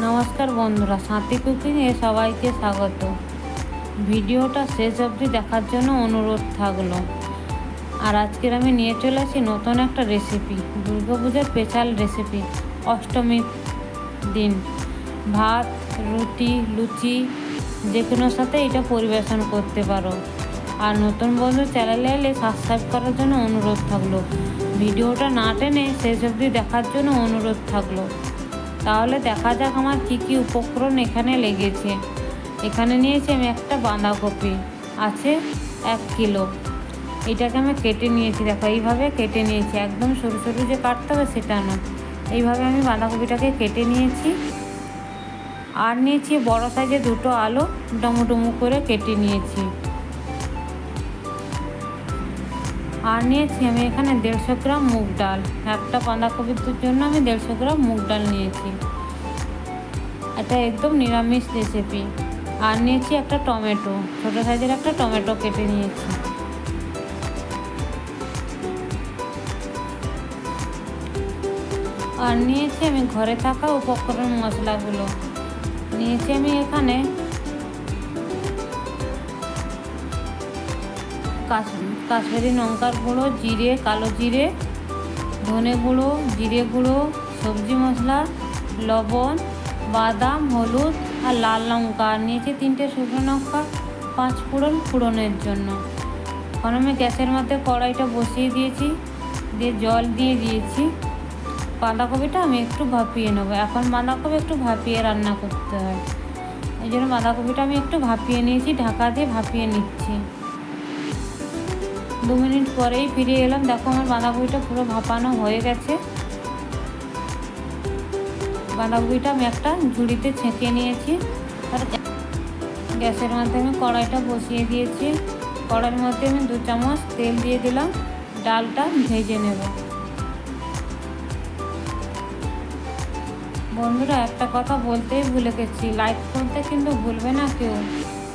নমস্কার বন্ধুরা, সাথী কুকিংয়ে সবাইকে স্বাগত। ভিডিওটা শেষ অবধি দেখার জন্য অনুরোধ থাকলো। আর আজকের আমি নিয়ে চলে আসি নতুন একটা রেসিপি, দুর্গাপূজার স্পেশাল রেসিপি। অষ্টমীর দিন ভাত, রুটি, লুচি যে কোনোর সাথে এটা পরিবেশন করতে পারো। আর নতুন বন্ধু চ্যানেলে এলে সাবস্ক্রাইব করার জন্য অনুরোধ থাকলো। ভিডিওটা না টেনে শেষ অবধি দেখার জন্য অনুরোধ থাকলো। তাহলে দেখা যাক আমার কী কী উপকরণ এখানে লেগেছে। এখানে নিয়েছি আমি একটা বাঁধাকপি, আছে 1 কিলো। এটাকে আমি কেটে নিয়েছি, দেখো এইভাবে কেটে নিয়েছি, একদম সরু সরু যে কাটতে হবে সেটা না, এইভাবে আমি বাঁধাকপিটাকে কেটে নিয়েছি। আর নিয়েছি বড় সাইজে 2টো আলু, ডুমু করে কেটে নিয়েছি। আর নিয়েছি আমি এখানে 150 গ্রাম মুগ ডাল। একটা বাঁধাকপির জন্য আমি 150 গ্রাম মুগ ডাল নিয়েছি। এটা একদম নিরামিষ রেসিপি। আর নিয়েছি একটা টমেটো, ছোটো সাইজের একটা টমেটো কেটে নিয়েছি। আর নিয়েছি আমি ঘরে থাকা উপকরণ মশলাগুলো। নিয়েছি আমি এখানে কাশ্মীরি লঙ্কার গুঁড়ো, জিরে, কালো জিরে, ধনে গুঁড়ো, জিরে গুঁড়ো, সবজি মশলা, লবণ, বাদাম, হলুদ আর লাল লঙ্কা। আর নিয়েছি 3টে শুকনো লঙ্কা, 5 ফোড়নের জন্য। এখন আমি গ্যাসের মধ্যে কড়াইটা বসিয়ে দিয়েছি, দিয়ে জল দিয়ে দিয়েছি। বাঁধাকপিটা আমি একটু ভাপিয়ে নেবো। এখন বাঁধাকপি একটু ভাপিয়ে রান্না করতে হয়, এই জন্য বাঁধাকপিটা আমি একটু ভাপিয়ে নিয়েছি, ঢাকা দিয়ে ভাপিয়ে নিচ্ছি। 2 মিনিট পরেই ফিরে এলাম, দেখো আমার বাঁধাকপিটা পুরো ভাপানো হয়ে গেছে। বাঁধাকপিটা আমি একটা ঝুড়িতে ছেঁকে নিয়েছি। আর গ্যাসের মধ্যে আমি কড়াইটা বসিয়ে দিয়েছি। কড়াইয়ের মধ্যে আমি 2 চামচ তেল দিয়ে দিলাম, ডালটা ভেজে নেব। বন্ধুরা, একটা কথা বলতেই ভুলে গেছি, লাইক করতে কিন্তু ভুলবে না কেউ।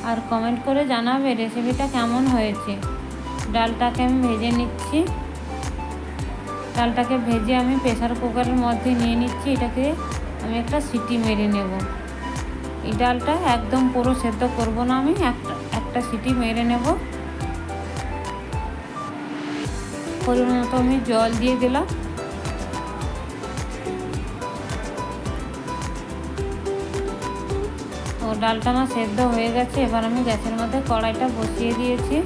আর কমেন্ট করে জানাবে রেসিপিটা কেমন হয়েছে। ডালটাকে আমি ভেজে নিচ্ছি। ডালটাকে ভেজে আমি প্রেসার কুকারের মধ্যে নিয়ে নিচ্ছি। এটাকে আমি একটা সিটি মেরে নেব। এই ডালটা একদম পুরো সেদ্ধ করব না, আমি একটা সিটি মেরে নেব। পরিমাণ মতো আমি জল দিয়ে দিলাম। ডালটা আমার সেদ্ধ হয়ে গেছে। এবার আমি গ্যাসের মধ্যে কড়াইটা বসিয়ে দিয়েছি।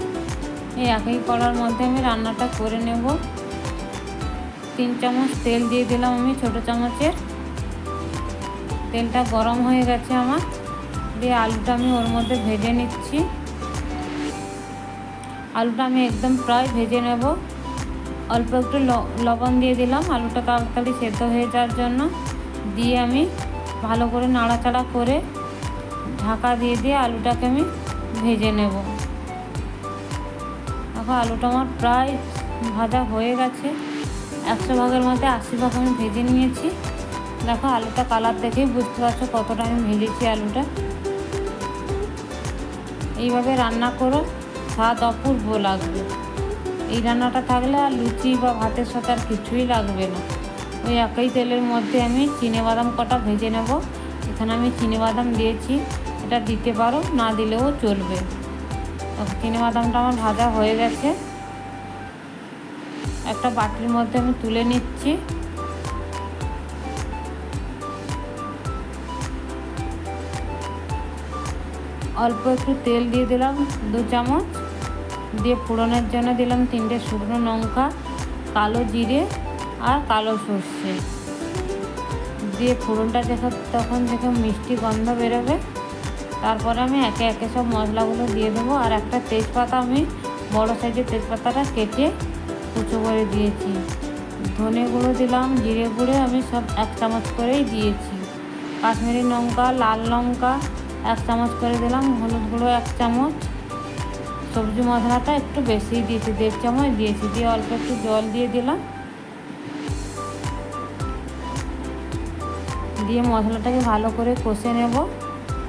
এই একই কড়ার মধ্যে আমি রান্নাটা করে নেব। 3 চামচ তেল দিয়ে দিলাম আমি, ছোটো চামচের। তেলটা গরম হয়ে গেছে আমার, দিয়ে আলুটা আমি ওর মধ্যে ভেজে নিচ্ছি। আলুটা আমি একদম প্রায় ভেজে নেব। অল্প একটু লবণ দিয়ে দিলাম আলুটা তাড়াতাড়ি সেদ্ধ হয়ে যাওয়ার জন্য। দিয়ে আমি ভালো করে নাড়াচাড়া করে ঢাকা দিয়ে আলুটাকে আমি ভেজে নেব। এখন আলুটা আমার প্রায় ভাজা হয়ে গেছে। 100 ভাগের মধ্যে 80 ভাগ আমি ভেজে নিয়েছি। দেখো আলুটা কালার দেখেই বুঝতে পারছো কতটা আমি ভেজেছি আলুটা। এইভাবে রান্না করো, স্বাদ অপূর্ব লাগবে। এই রান্নাটা থাকলে আর লুচি বা ভাতের সাথে আর কিছুই লাগবে না। ওই একই তেলের মধ্যে আমি চিনেবাদাম কটা ভেজে নেব। এখানে আমি চিনেবাদাম দিয়েছি, এটা দিতে পারো, না দিলেও চলবে। চিনেবাদামটা আমার ভাজা হয়ে গেছে। একটা বাটির মধ্যে আমি তুলে নিচ্ছি। অল্প একটু তেল দিয়ে দিলাম 2 চামচ, দিয়ে ফোড়নের জন্য দিলাম 3টে শুকনো লঙ্কা, কালো জিরে আর কালো সর্ষে। দিয়ে ফোড়নটা তখন দেখে মিষ্টি গন্ধ বেরোবে। তারপরে আমি একে একে সব মশলাগুলো দিয়ে দেবো। আর একটা তেজপাতা আমি বড় সাইজের তেজপাতাটা কেটে কুচো করে দিয়েছি। ধনে গুঁড়ো দিলাম, জিরে গুঁড়ো আমি সব 1 চামচ করেই দিয়েছি। কাশ্মীরি লঙ্কা, লাল লঙ্কা 1 চামচ করে দিলাম, হলুদ গুঁড়ো 1 চামচ। সবজি মশলাটা একটু বেশি দিয়েছি, 1.5 চামচ দিয়েছি। দিয়ে অল্প একটু জল দিয়ে দিলাম। দিয়ে মশলাটাকে ভালো করে কষে নেব।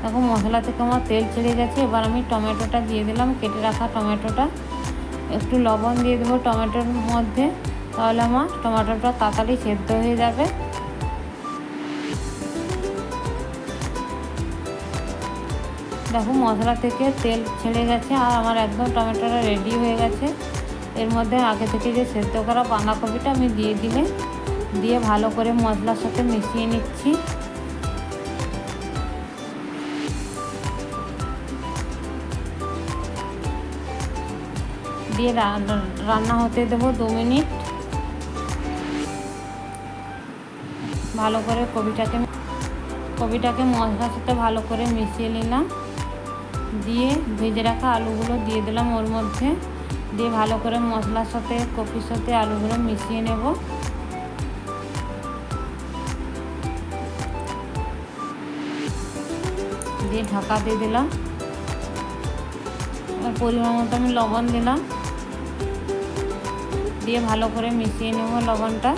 দেখো মশলা থেকে আমার তেল ছেড়ে গেছে। এবার আমি টমেটোটা দিয়ে দিলাম, কেটে রাখা টমেটোটা। একটু লবণ দিয়ে দেবো টমেটোর মধ্যে, তাহলে আমার টমেটোটা তাড়াতাড়ি সেদ্ধ হয়ে যাবে। দেখো মশলা থেকে তেল ছেড়ে গেছে আর আমার একদম টমেটোটা রেডি হয়ে গেছে। এর মধ্যে আগে থেকে যে সেদ্ধ করা বাঁধাকপিটা আমি দিয়ে ভালো করে মশলার সাথে মিশিয়ে নিচ্ছি। দিয়ে রান্না হতে দেবো 2 মিনিট। ভালো করে কপিটাকে মশলার সাথে ভালো করে মিশিয়ে নিলাম। দিয়ে ভেজে রাখা আলুগুলো দিয়ে দিলাম ওর মধ্যে। দিয়ে ভালো করে মশলার সাথে কপির সাথে আলুগুলো মিশিয়ে নেব। দিয়ে ঢাকা দিয়ে দিলাম। পরিমাণ মতো আমি লবণ দিলাম। দিয়ে ভালো করে মিশিয়ে নেব লবণটা।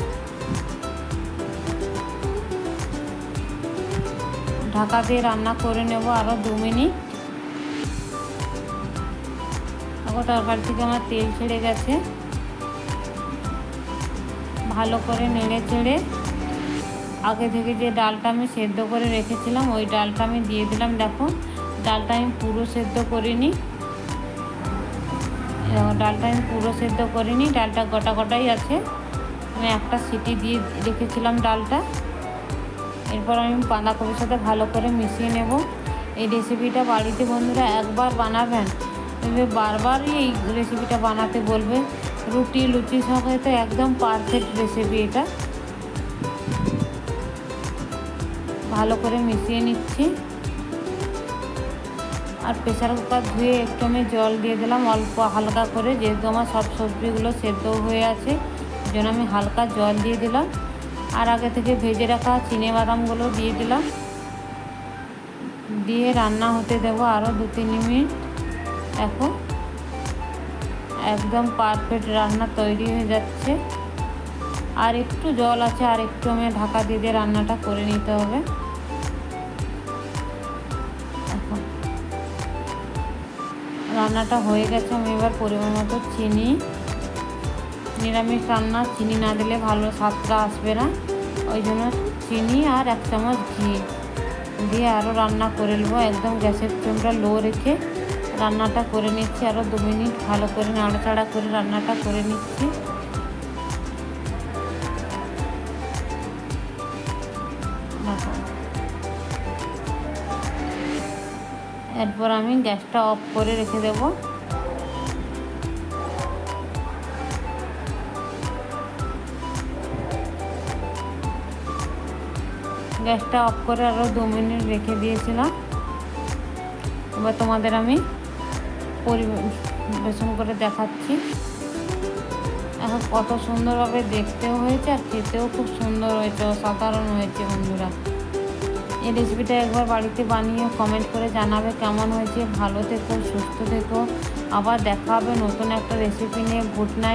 ঢাকা দিয়ে রান্না করে নেব আরও 2 মিনিট। এখন তরকারি থেকে আমার তেল ছেড়ে গেছে। ভালো করে নেড়ে চেড়ে আগে থেকে যে ডালটা আমি সেদ্ধ করে রেখেছিলাম ওই ডালটা আমি দিয়ে দিলাম। দেখো ডালটা আমি পুরো সেদ্ধ করিনি, ডালটা গোটা গোটাই আছে। আমি একটা সিটি দিয়ে রেখেছিলাম ডালটা। এরপর আমি বাঁধাকপির সাথে ভালো করে মিশিয়ে নেব। এই রেসিপিটা বাড়িতে বন্ধুরা একবার বানাবেন, তবে বারবারই এই রেসিপিটা বানাতে বলবে। রুটি লুচি সঙ্গে তো একদম পারফেক্ট রেসিপি এটা। ভালো করে মিশিয়ে নিচ্ছি। আর প্রেসার কুকার ধুয়ে একটু আমি জল দিয়ে দিলাম অল্প হালকা করে, যেহেতু আমার সব সবজিগুলো সেদ্ধ হয়ে আছে এই জন্য আমি হালকা জল দিয়ে দিলাম। আর আগে থেকে ভেজে রাখা চিনেবাদামগুলো দিয়ে দিলাম। দিয়ে রান্না হতে দেবো আরও 2-3 মিনিট। দেখো একদম পারফেক্ট রান্না তৈরি হয়ে যাচ্ছে। আর একটু জল আছে, আর একটু আমি ঢাকা দিয়ে রান্নাটা করে নিতে হবে। দেখো রান্নাটা হয়ে গেছে। আমি এবার পরিমাণ মতো চিনি, নিরামিষ রান্না চিনি না দিলে ভালো স্বাদটা আসবে না, ওই জন্য চিনি আর 1 চামচ ঘি দিয়ে আরও রান্না করে নেবো। একদম গ্যাসের ফ্লেমটা লো রেখে রান্নাটা করে নিচ্ছি। আরও 2 মিনিট ভালো করে নাড়াচাড়া করে রান্নাটা করে নিচ্ছি। এরপর আমি গ্যাসটা অফ করে রেখে দেব। গ্যাসটা অফ করে আরও 2 মিনিট রেখে দিয়েছিলাম। এবার তোমাদের আমি পরিবেশন করে দেখাচ্ছি। এখন কত সুন্দরভাবে দেখতেও হয়েছে আর খেতেও খুব সুন্দর হয়েছে, অসাধারণ হয়েছে বন্ধুরা। এই রেসিপিটা একবার বাড়িতে বানিয়ে কমেন্ট করে জানাবে কেমন হয়েছে। ভালো থেকো, সুস্থ থেকো। আবার দেখা হবে নতুন একটা রেসিপি নিয়ে। Good night.